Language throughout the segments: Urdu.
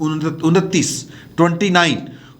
29 29,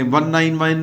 191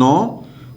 9,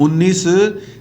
19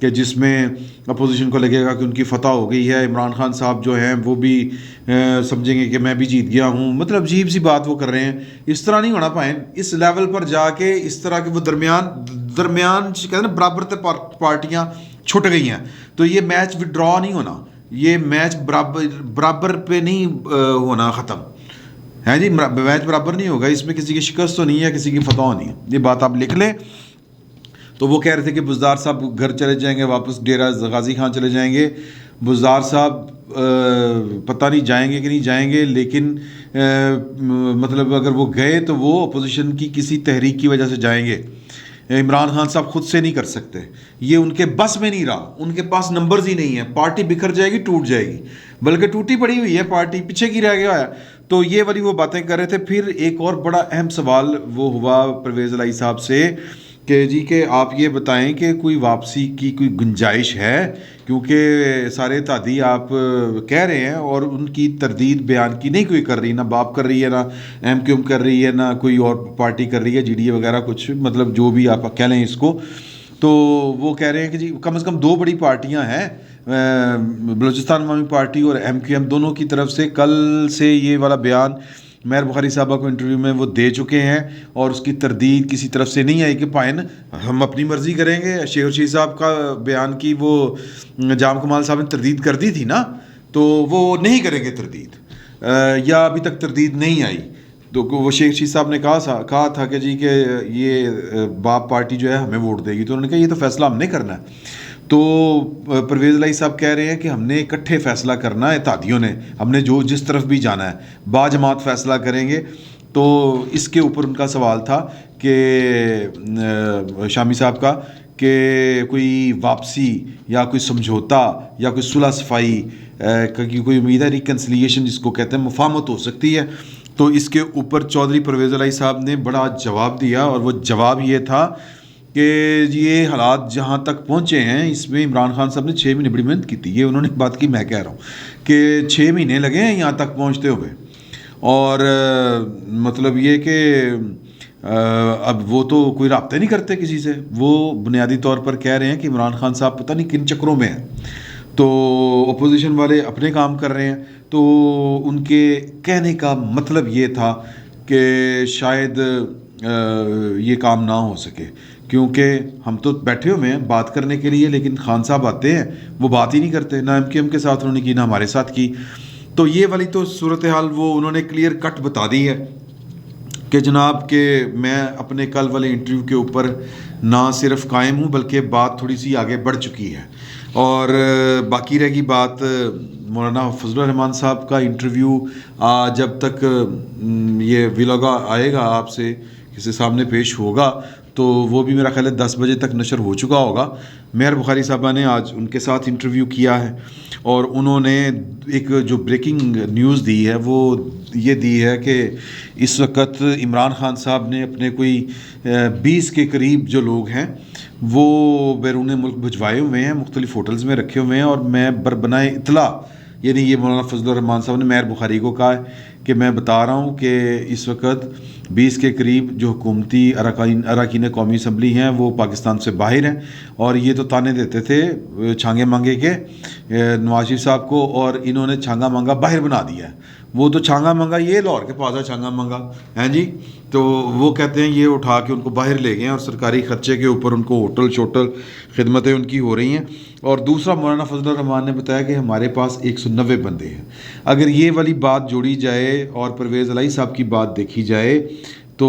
کہ جس میں اپوزیشن کو لگے گا کہ ان کی فتح ہو گئی ہے، عمران خان صاحب جو ہیں وہ بھی سمجھیں گے کہ میں بھی جیت گیا ہوں. مطلب عجیب سی بات وہ کر رہے ہیں. اس طرح نہیں ہونا پائیں. اس لیول پر جا کے اس طرح کے وہ درمیان کہتے ہیں نا برابر تے پارٹیاں چھٹ گئی ہیں، تو یہ میچ وڈرا نہیں ہونا، یہ میچ برابر پہ نہیں ہونا ختم ہے جی. میچ برابر نہیں ہوگا، اس میں کسی کی شکست تو نہیں ہے، کسی کی فتح نہیں ہے. یہ بات آپ لکھ لیں. تو وہ کہہ رہے تھے کہ بزدار صاحب گھر چلے جائیں گے، واپس ڈیرہ غازی خان چلے جائیں گے. بزدار صاحب پتہ نہیں جائیں گے کہ نہیں جائیں گے، لیکن مطلب اگر وہ گئے تو وہ اپوزیشن کی کسی تحریک کی وجہ سے جائیں گے. عمران خان صاحب خود سے نہیں کر سکتے، یہ ان کے بس میں نہیں رہا، ان کے پاس نمبرز ہی نہیں ہیں. پارٹی بکھر جائے گی، ٹوٹ جائے گی، بلکہ ٹوٹی پڑی ہوئی ہے پارٹی، پیچھے کی رہ گیا ہے. تو یہ والی وہ باتیں کر رہے تھے. پھر ایک اور بڑا اہم سوال وہ ہوا پرویز الہی صاحب سے کہ جی کہ آپ یہ بتائیں کہ کوئی واپسی کی کوئی گنجائش ہے، کیونکہ سارے اتحادی آپ کہہ رہے ہیں اور ان کی تردید بیان کی نہیں کوئی کر رہی، نہ باپ کر رہی ہے، نہ ایم کیو ایم کر رہی ہے، نہ کوئی اور پارٹی کر رہی ہے، جی ڈی اے وغیرہ کچھ، مطلب جو بھی آپ کہہ لیں اس کو. تو وہ کہہ رہے ہیں کہ جی کم از کم 2 بڑی پارٹیاں ہیں، بلوچستان عوامی پارٹی اور ایم کیو ایم، دونوں کی طرف سے کل سے یہ والا بیان مہر بخاری صاحبہ کو انٹرویو میں وہ دے چکے ہیں، اور اس کی تردید کسی طرف سے نہیں آئی کہ پائن ہم اپنی مرضی کریں گے. شیخ رشید صاحب کا بیان کی وہ جام کمال صاحب نے تردید کر دی تھی نا، تو وہ نہیں کریں گے تردید، یا ابھی تک تردید نہیں آئی. تو وہ شیخ رشید صاحب نے کہا تھا کہ جی کہ یہ باپ پارٹی جو ہے ہمیں ووٹ دے گی، تو انہوں نے کہا یہ تو فیصلہ ہم نے کرنا ہے. تو پرویز الہی صاحب کہہ رہے ہیں کہ ہم نے اکٹھے فیصلہ کرنا ہے، اتحادیوں نے، ہم نے جو جس طرف بھی جانا ہے باجماعت فیصلہ کریں گے. تو اس کے اوپر ان کا سوال تھا کہ شامی صاحب کا کہ کوئی واپسی یا کوئی سمجھوتا یا کوئی صلح صفائی کی کوئی امید ہے، ریکنسلیشن جس کو کہتے ہیں، مفاہمت ہو سکتی ہے. تو اس کے اوپر چودھری پرویز الہی صاحب نے بڑا جواب دیا، اور وہ جواب یہ تھا کہ یہ حالات جہاں تک پہنچے ہیں اس میں عمران خان صاحب نے 6 مہینے بڑی محنت کی تھی. یہ انہوں نے بات کی، میں کہہ رہا ہوں کہ 6 مہینے لگے ہیں یہاں تک پہنچتے ہوئے. اور مطلب یہ کہ اب وہ تو کوئی رابطہ نہیں کرتے کسی سے. وہ بنیادی طور پر کہہ رہے ہیں کہ عمران خان صاحب پتہ نہیں کن چکروں میں ہیں، تو اپوزیشن والے اپنے کام کر رہے ہیں. تو ان کے کہنے کا مطلب یہ تھا کہ شاید یہ کام نہ ہو سکے، کیونکہ ہم تو بیٹھے ہوئے ہیں بات کرنے کے لیے، لیکن خان صاحب آتے ہیں وہ بات ہی نہیں کرتے، نہ ایم کیو ایم کے ساتھ انہوں نے کی، نہ ہمارے ساتھ کی. تو یہ والی تو صورتحال وہ انہوں نے کلیئر کٹ بتا دی ہے کہ جناب کہ میں اپنے کل والے انٹرویو کے اوپر نہ صرف قائم ہوں بلکہ بات تھوڑی سی آگے بڑھ چکی ہے. اور باقی رہ گئی بات مولانا فضل الرحمان صاحب کا انٹرویو، جب تک یہ ولاگ آئے گا آپ سے کسی سامنے پیش ہوگا تو وہ بھی میرا خیال ہے 10 بجے تک نشر ہو چکا ہوگا. مہر بخاری صاحبہ نے آج ان کے ساتھ انٹرویو کیا ہے، اور انہوں نے ایک جو بریکنگ نیوز دی ہے وہ یہ دی ہے کہ اس وقت عمران خان صاحب نے اپنے کوئی 20 کے قریب جو لوگ ہیں وہ بیرون ملک بھجوائے ہوئے ہیں، مختلف ہوٹلز میں رکھے ہوئے ہیں. اور میں بربنائے اطلاع، یعنی یہ مولانا فضل الرحمان صاحب نے مہر بخاری کو کہا ہے کہ میں بتا رہا ہوں کہ اس وقت 20 کے قریب جو حکومتی اراکین قومی اسمبلی ہیں وہ پاکستان سے باہر ہیں. اور یہ تو تانے دیتے تھے چھانگے مانگے کے نواز شریف صاحب کو، اور انہوں نے چھانگا مانگا باہر بنا دیا ہے. وہ تو چھانگا مانگا یہ لاہور کے پاس ہے چھانگا مانگا ہیں جی. تو وہ کہتے ہیں یہ اٹھا کے ان کو باہر لے گئے ہیں، اور سرکاری خرچے کے اوپر ان کو ہوٹل شوٹل خدمتیں ان کی ہو رہی ہیں. اور دوسرا مولانا فضل الرحمان نے بتایا کہ ہمارے پاس 190 بندے ہیں. اگر یہ والی بات جوڑی جائے اور پرویز الہی صاحب کی بات دیکھی جائے تو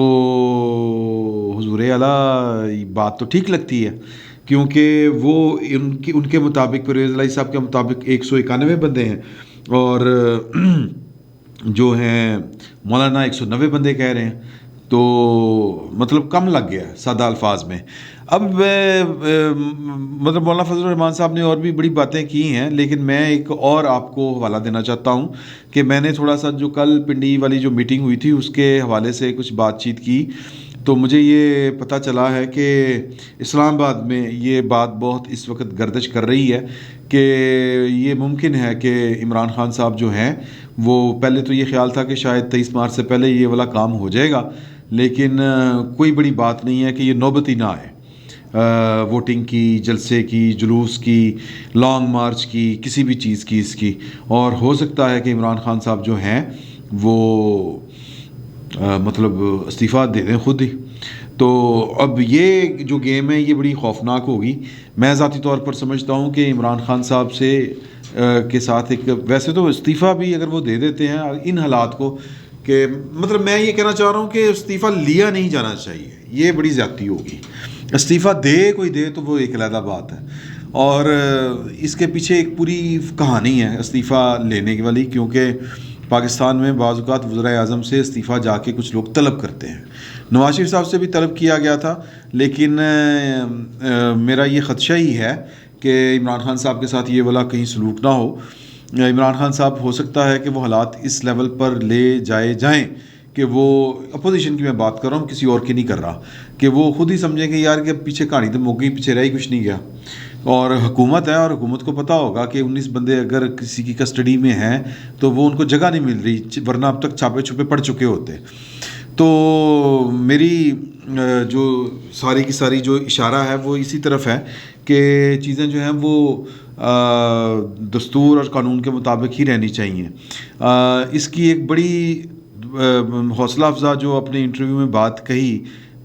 حضور اعلیٰ بات تو ٹھیک لگتی ہے، کیونکہ وہ ان کے مطابق پرویز الہی صاحب کے مطابق 191 بندے ہیں، اور جو ہیں مولانا 190 بندے کہہ رہے ہیں. تو مطلب کم لگ گیا سادہ الفاظ میں. اب مطلب مولانا فضل الرحمان صاحب نے اور بھی بڑی باتیں کی ہیں، لیکن میں ایک اور آپ کو حوالہ دینا چاہتا ہوں کہ میں نے تھوڑا سا جو کل پنڈی والی جو میٹنگ ہوئی تھی اس کے حوالے سے کچھ بات چیت کی، تو مجھے یہ پتہ چلا ہے کہ اسلام آباد میں یہ بات بہت اس وقت گردش کر رہی ہے کہ یہ ممکن ہے کہ عمران خان صاحب جو ہیں وہ پہلے تو یہ خیال تھا کہ شاید 23 مارچ سے پہلے یہ والا کام ہو جائے گا، لیکن کوئی بڑی بات نہیں ہے کہ یہ نوبت ہی نہ آئے. ووٹنگ کی، جلسے کی، جلوس کی، لانگ مارچ کی، کسی بھی چیز کی اس کی. اور ہو سکتا ہے کہ عمران خان صاحب جو ہیں وہ مطلب استعفیٰ دے دیں خود ہی. تو اب یہ جو گیم ہے یہ بڑی خوفناک ہوگی. میں ذاتی طور پر سمجھتا ہوں کہ عمران خان صاحب سے کے ساتھ ایک، ویسے تو استعفیٰ بھی اگر وہ دے دیتے ہیں ان حالات کو، کہ مطلب میں یہ کہنا چاہ رہا ہوں کہ استعفیٰ لیا نہیں جانا چاہیے، یہ بڑی زیادتی ہوگی. استعفیٰ دے کوئی دے تو وہ ایک علیحدہ بات ہے، اور اس کے پیچھے ایک پوری کہانی ہے استعفیٰ لینے کی والی، کیونکہ پاکستان میں بعض اوقات وزرائے اعظم سے استعفیٰ جا کے کچھ لوگ طلب کرتے ہیں. نواز شریف صاحب سے بھی طلب کیا گیا تھا، لیکن میرا یہ خدشہ ہی ہے کہ عمران خان صاحب کے ساتھ یہ والا کہیں سلوک نہ ہو. عمران خان صاحب ہو سکتا ہے کہ وہ حالات اس لیول پر لے جائیں کہ وہ اپوزیشن کی میں بات کر رہا ہوں، کسی اور کی نہیں کر رہا، کہ وہ خود ہی سمجھیں کہ یار کہ پیچھے کہانی تو مک گئی، پیچھے رہ ہی کچھ نہیں گیا. اور حکومت ہے، اور حکومت کو پتہ ہوگا کہ 19 بندے اگر کسی کی کسٹڈی میں ہیں تو وہ ان کو جگہ نہیں مل رہی، ورنہ اب تک چھاپے چھپے پڑ چکے ہوتے. تو میری جو ساری کی ساری جو اشارہ ہے وہ اسی طرف ہے کہ چیزیں جو ہیں وہ دستور اور قانون کے مطابق ہی رہنی چاہیے. اس کی ایک بڑی حوصلہ افزا جو اپنے انٹرویو میں بات کہی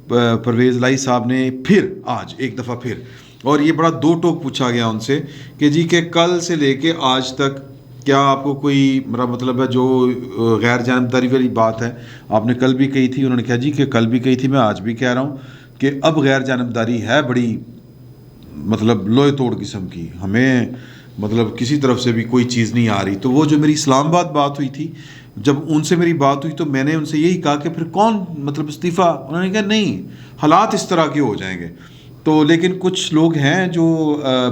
پرویز الہی صاحب نے پھر آج ایک دفعہ پھر، اور یہ بڑا دو ٹوک پوچھا گیا ان سے کہ جی کہ کل سے لے کے آج تک کیا آپ کو کوئی، میرا مطلب ہے جو غیر جانبداری والی بات ہے آپ نے کل بھی کہی تھی، انہوں نے کہا جی کہ کل بھی کہی تھی، میں آج بھی کہہ رہا ہوں کہ اب غیر جانبداری ہے بڑی مطلب لوہے توڑ قسم کی، ہمیں مطلب کسی طرف سے بھی کوئی چیز نہیں آ رہی. تو وہ جو میری اسلام آباد بات ہوئی تھی، جب ان سے میری بات ہوئی تو میں نے ان سے یہی کہا کہ پھر کون مطلب استعفیٰ، انہوں نے کہا نہیں، حالات اس طرح کے ہو جائیں گے. تو لیکن کچھ لوگ ہیں جو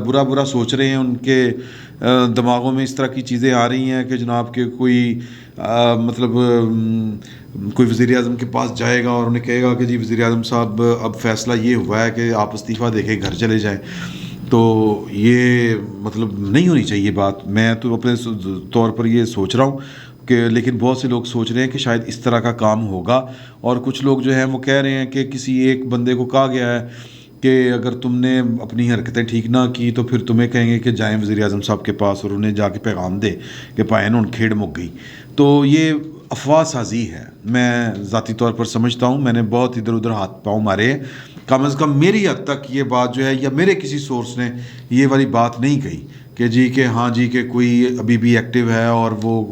برا سوچ رہے ہیں، ان کے دماغوں میں اس طرح کی چیزیں آ رہی ہیں کہ جناب کہ کوئی مطلب کوئی وزیر اعظم کے پاس جائے گا اور انہیں کہے گا کہ جی وزیر اعظم صاحب اب فیصلہ یہ ہوا ہے کہ آپ استعفیٰ دے کے گھر چلے جائیں. تو یہ مطلب نہیں ہونی چاہیے بات. میں تو اپنے طور پر یہ سوچ رہا ہوں کہ، لیکن بہت سے لوگ سوچ رہے ہیں کہ شاید اس طرح کا کام ہوگا. اور کچھ لوگ جو ہیں وہ کہہ رہے ہیں کہ کسی ایک بندے کو کہا گیا ہے کہ اگر تم نے اپنی حرکتیں ٹھیک نہ کی تو پھر تمہیں کہیں گے کہ جائیں وزیر اعظم صاحب کے پاس اور انہیں جا کے پیغام دے کہ پائن ان کھیڑ مک گئی. تو یہ افواہ سازی ہے، میں ذاتی طور پر سمجھتا ہوں. میں نے بہت ادھر ادھر ہاتھ پاؤں مارے، کم از کم میری حد تک یہ بات جو ہے، یا میرے کسی سورس نے یہ والی بات نہیں کہی کہ جی کہ ہاں جی کہ کوئی ابھی بھی ایکٹیو ہے اور وہ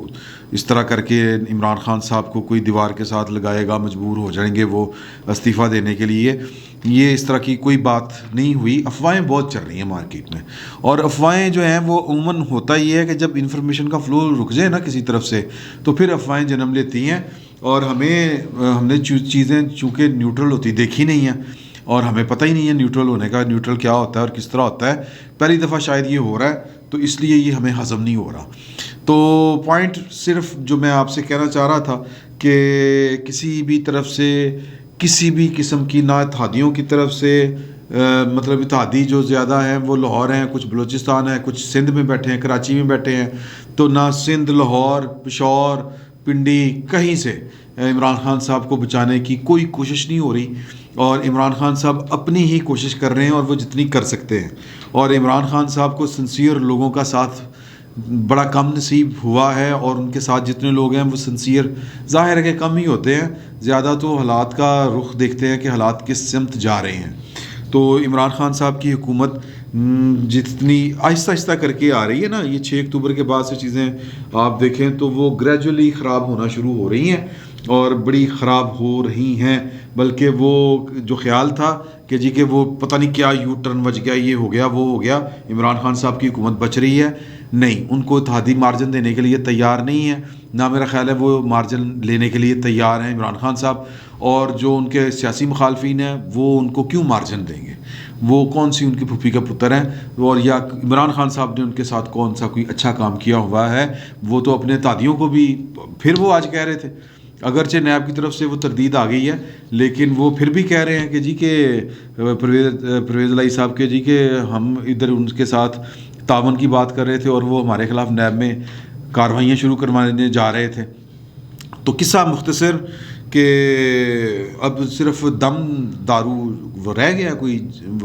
اس طرح کر کے عمران خان صاحب کو کوئی دیوار کے ساتھ لگائے گا، مجبور ہو جائیں گے وہ استعفیٰ دینے کے لیے. یہ اس طرح کی کوئی بات نہیں ہوئی. افواہیں بہت چل رہی ہیں مارکیٹ میں، اور افواہیں جو ہیں وہ عموماً ہوتا ہی ہے کہ جب انفارمیشن کا فلو رک جائے نا کسی طرف سے تو پھر افواہیں جنم لیتی ہیں. اور ہم نے چیزیں چونکہ نیوٹرل ہوتی دیکھی نہیں ہیں، اور ہمیں پتہ ہی نہیں ہے نیوٹرل ہونے کا، نیوٹرل کیا ہوتا ہے اور کس طرح ہوتا ہے. پہلی دفعہ شاید یہ ہو رہا ہے تو اس لیے یہ ہمیں ہضم نہیں ہو رہا. تو پوائنٹ صرف جو میں آپ سے کہنا چاہ رہا تھا کہ کسی بھی طرف سے، کسی بھی قسم کی، نہ اتحادیوں کی طرف سے، مطلب اتحادی جو زیادہ ہیں وہ لاہور ہیں، کچھ بلوچستان ہے، کچھ سندھ میں بیٹھے ہیں، کراچی میں بیٹھے ہیں. تو نہ سندھ، لاہور، پشاور، پنڈی، کہیں سے عمران خان صاحب کو بچانے کی کوئی کوشش نہیں ہو رہی. اور عمران خان صاحب اپنی ہی کوشش کر رہے ہیں اور وہ جتنی کر سکتے ہیں. اور عمران خان صاحب کو سنسیئر لوگوں کا ساتھ بڑا کم نصیب ہوا ہے، اور ان کے ساتھ جتنے لوگ ہیں وہ سنسیئر ظاہر ہے کہ کم ہی ہوتے ہیں. زیادہ تو حالات کا رخ دیکھتے ہیں کہ حالات کس سمت جا رہے ہیں. تو عمران خان صاحب کی حکومت جتنی آہستہ آہستہ کر کے آ رہی ہے نا، یہ 6 اکتوبر کے بعد سے چیزیں آپ دیکھیں تو وہ گریجولی خراب ہونا شروع ہو رہی ہیں، اور بڑی خراب ہو رہی ہیں. بلکہ وہ جو خیال تھا کہ جی کہ وہ پتہ نہیں کیا یو ٹرن بچ گیا، یہ ہو گیا وہ ہو گیا، عمران خان صاحب کی حکومت بچ رہی ہے، نہیں. ان کو اتحادی مارجن دینے کے لیے تیار نہیں ہے، نہ میرا خیال ہے وہ مارجن لینے کے لیے تیار ہیں عمران خان صاحب. اور جو ان کے سیاسی مخالفین ہیں وہ ان کو کیوں مارجن دیں گے؟ وہ کون سی ان کی پھوپھی کا پتر ہیں؟ اور یا عمران خان صاحب نے ان کے ساتھ کون سا کوئی اچھا کام کیا ہوا ہے؟ وہ تو اپنے اتحادیوں کو بھی، پھر وہ آج کہہ رہے تھے، اگرچہ نیب کی طرف سے وہ تردید آ گئی ہے، لیکن وہ پھر بھی کہہ رہے ہیں کہ جی کہ پرویز الہی صاحب کے جی کہ ہم ادھر ان کے ساتھ تعاون کی بات کر رہے تھے اور وہ ہمارے خلاف نیب میں کارروائیاں شروع کروانے جا رہے تھے. تو قصہ مختصر کہ اب صرف دم دارو وہ رہ گیا کوئی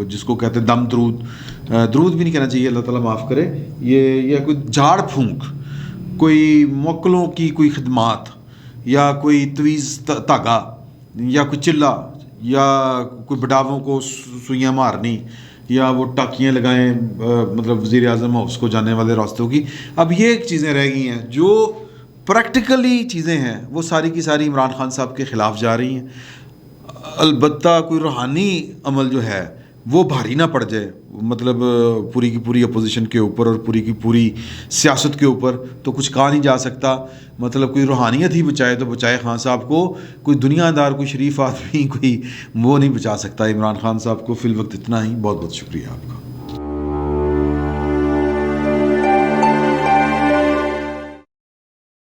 جس کو کہتے ہیں دم درود بھی نہیں کہنا چاہیے، اللہ تعالیٰ معاف کرے، یہ کوئی جھاڑ پھونک، کوئی موکلوں کی کوئی خدمات، یا کوئی تویز دھاگا، یا کوئی چلہ، یا کوئی بڈاووں کو سوئیاں مارنی، یا وہ ٹاکیاں لگائیں مطلب وزیر اعظم ہاؤس کو جانے والے راستوں کی. اب یہ چیزیں رہ گئی ہیں جو پریکٹیکلی چیزیں ہیں، وہ ساری کی ساری عمران خان صاحب کے خلاف جا رہی ہیں. البتہ کوئی روحانی عمل جو ہے وہ بھاری نہ پڑ جائے مطلب پوری کی پوری اپوزیشن کے اوپر اور پوری کی پوری سیاست کے اوپر، تو کچھ کہا نہیں جا سکتا. مطلب کوئی روحانیت ہی بچائے تو بچائے خان صاحب کو، کوئی دنیا دار کوئی شریف آدمی کوئی وہ نہیں بچا سکتا عمران خان صاحب کو. فی الوقت اتنا ہی. بہت بہت شکریہ آپ کا.